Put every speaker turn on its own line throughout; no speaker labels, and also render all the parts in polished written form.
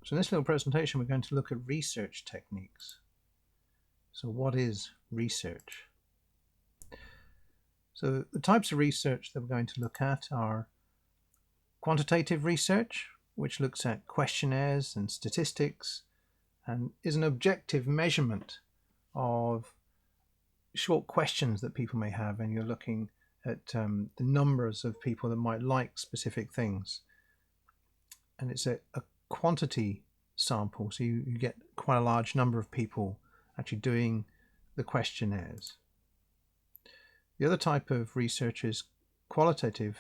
So in this little presentation, we're going to look at research techniques. So what is research? So the types of research that we're going to look at are quantitative research, which looks at questionnaires and statistics and is an objective measurement of short questions that people may have, and you're looking at the numbers of people that might like specific things. And it's a quantity sample, so you get quite a large number of people actually doing the questionnaires. The other type of research is qualitative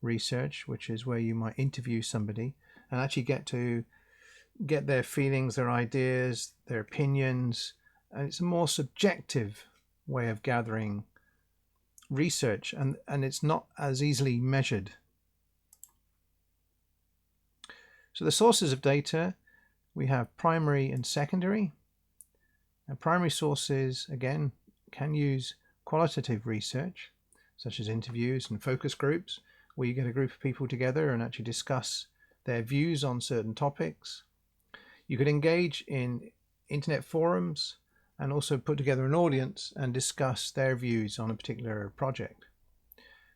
research, which is where you might interview somebody and actually get their feelings, their ideas, their opinions, and it's a more subjective way of gathering research, and it's not as easily measured. So the sources of data, we have primary and secondary. Now, primary sources, again, can use qualitative research, such as interviews and focus groups, where you get a group of people together and actually discuss their views on certain topics. You could engage in internet forums and also put together an audience and discuss their views on a particular project.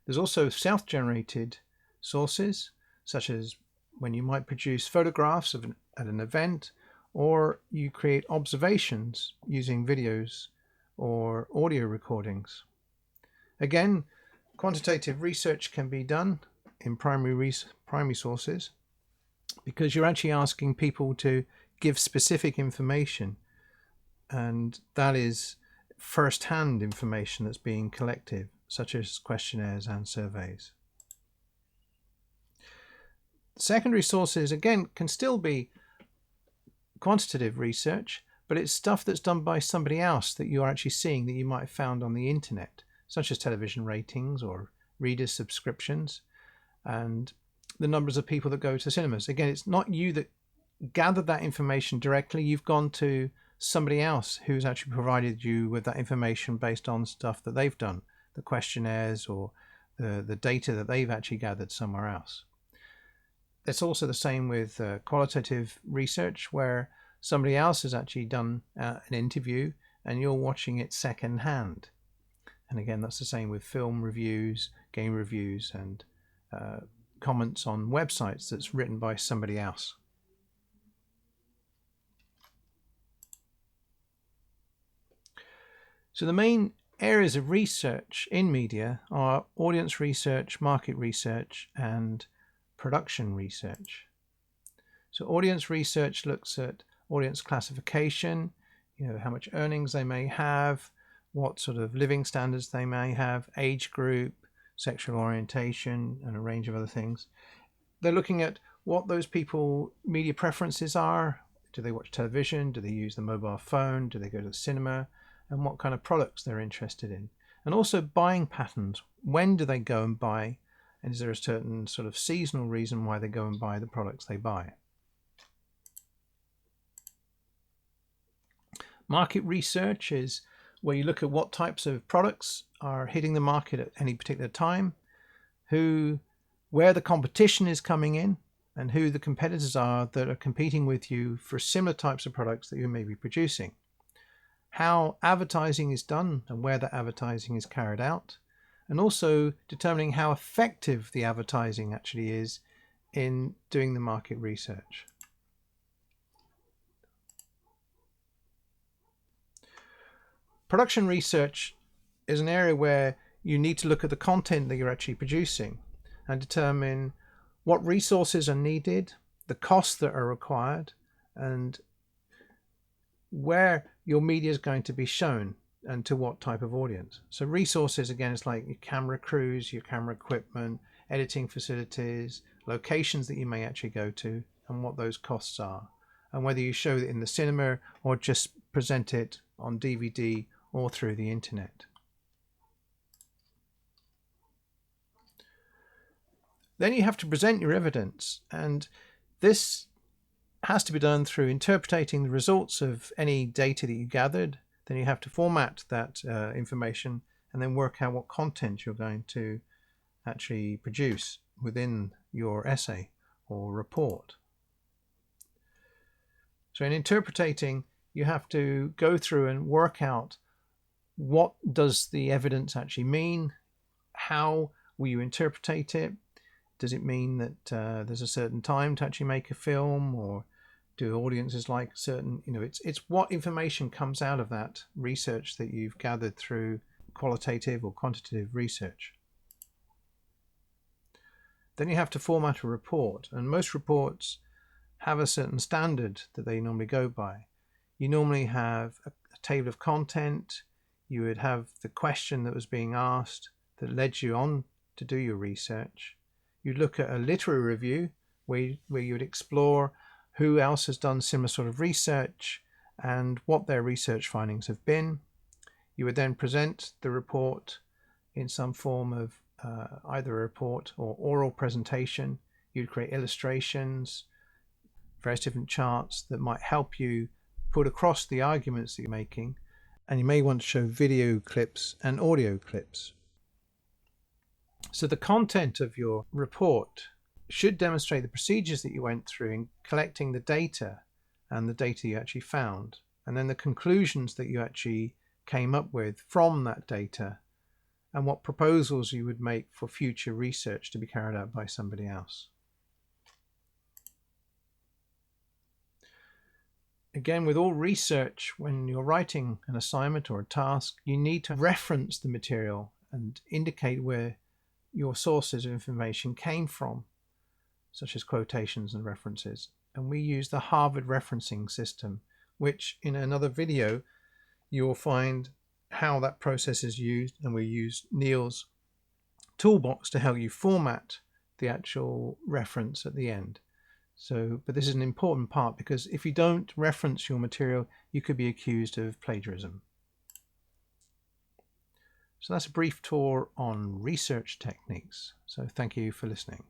There's also self-generated sources, such as when you might produce photographs at an event, or you create observations using videos or audio recordings. Again, quantitative research can be done in primary sources because you're actually asking people to give specific information, and that is first-hand information that's being collected, such as questionnaires and surveys. Secondary sources, again, can still be quantitative research, but it's stuff that's done by somebody else that you're actually seeing that you might have found on the internet, such as television ratings or readers' subscriptions and the numbers of people that go to cinemas. Again, it's not you that gathered that information directly. You've gone to somebody else who's actually provided you with that information based on stuff that they've done, the questionnaires or the data that they've actually gathered somewhere else. It's also the same with qualitative research, where somebody else has actually done an interview and you're watching it secondhand. And again, that's the same with film reviews, game reviews, and comments on websites that's written by somebody else. So the main areas of research in media are audience research, market research, and production research. So audience research looks at audience classification, how much earnings they may have, what sort of living standards they may have, age group, sexual orientation, and a range of other things. They're looking at what those people media preferences are. Do they watch television? Do they use the mobile phone? Do they go to the cinema? And what kind of products they're interested in. And also buying patterns. When do they go and buy? And is there a certain sort of seasonal reason why they go and buy the products they buy? Market research is where you look at what types of products are hitting the market at any particular time, where the competition is coming in, and who the competitors are that are competing with you for similar types of products that you may be producing. How advertising is done and where that advertising is carried out, and also determining how effective the advertising actually is in doing the market research. Production research is an area where you need to look at the content that you're actually producing and determine what resources are needed, the costs that are required, and where your media is going to be shown and to what type of audience. So resources, again, it's like your camera crews, your camera equipment, editing facilities, locations that you may actually go to, and what those costs are, and whether you show it in the cinema or just present it on DVD or through the internet. Then you have to present your evidence, and this has to be done through interpreting the results of any data that you gathered. Then you have to format that information and then work out what content you're going to actually produce within your essay or report. So in interpreting, you have to go through and work out what does the evidence actually mean, how will you interpret it. Does it mean that there's a certain time to actually make a film, or do audiences like certain, it's what information comes out of that research that you've gathered through qualitative or quantitative research. Then you have to format a report, and most reports have a certain standard that they normally go by. You normally have a table of content, you would have the question that was being asked that led you on to do your research. You'd look at a literary review where you would explore who else has done similar sort of research and what their research findings have been. You would then present the report in some form of either a report or oral presentation. You'd create illustrations, various different charts that might help you put across the arguments that you're making, and you may want to show video clips and audio clips. So the content of your report should demonstrate the procedures that you went through in collecting the data and the data you actually found, and then the conclusions that you actually came up with from that data, and what proposals you would make for future research to be carried out by somebody else. Again, with all research, when you're writing an assignment or a task, you need to reference the material and indicate where your sources of information came from, such as quotations and references. And we use the Harvard referencing system, which in another video you'll find how that process is used, and we use Neil's toolbox to help you format the actual reference at the end. But this is an important part, because if you don't reference your material, you could be accused of plagiarism. So that's a brief tour on research techniques. So thank you for listening.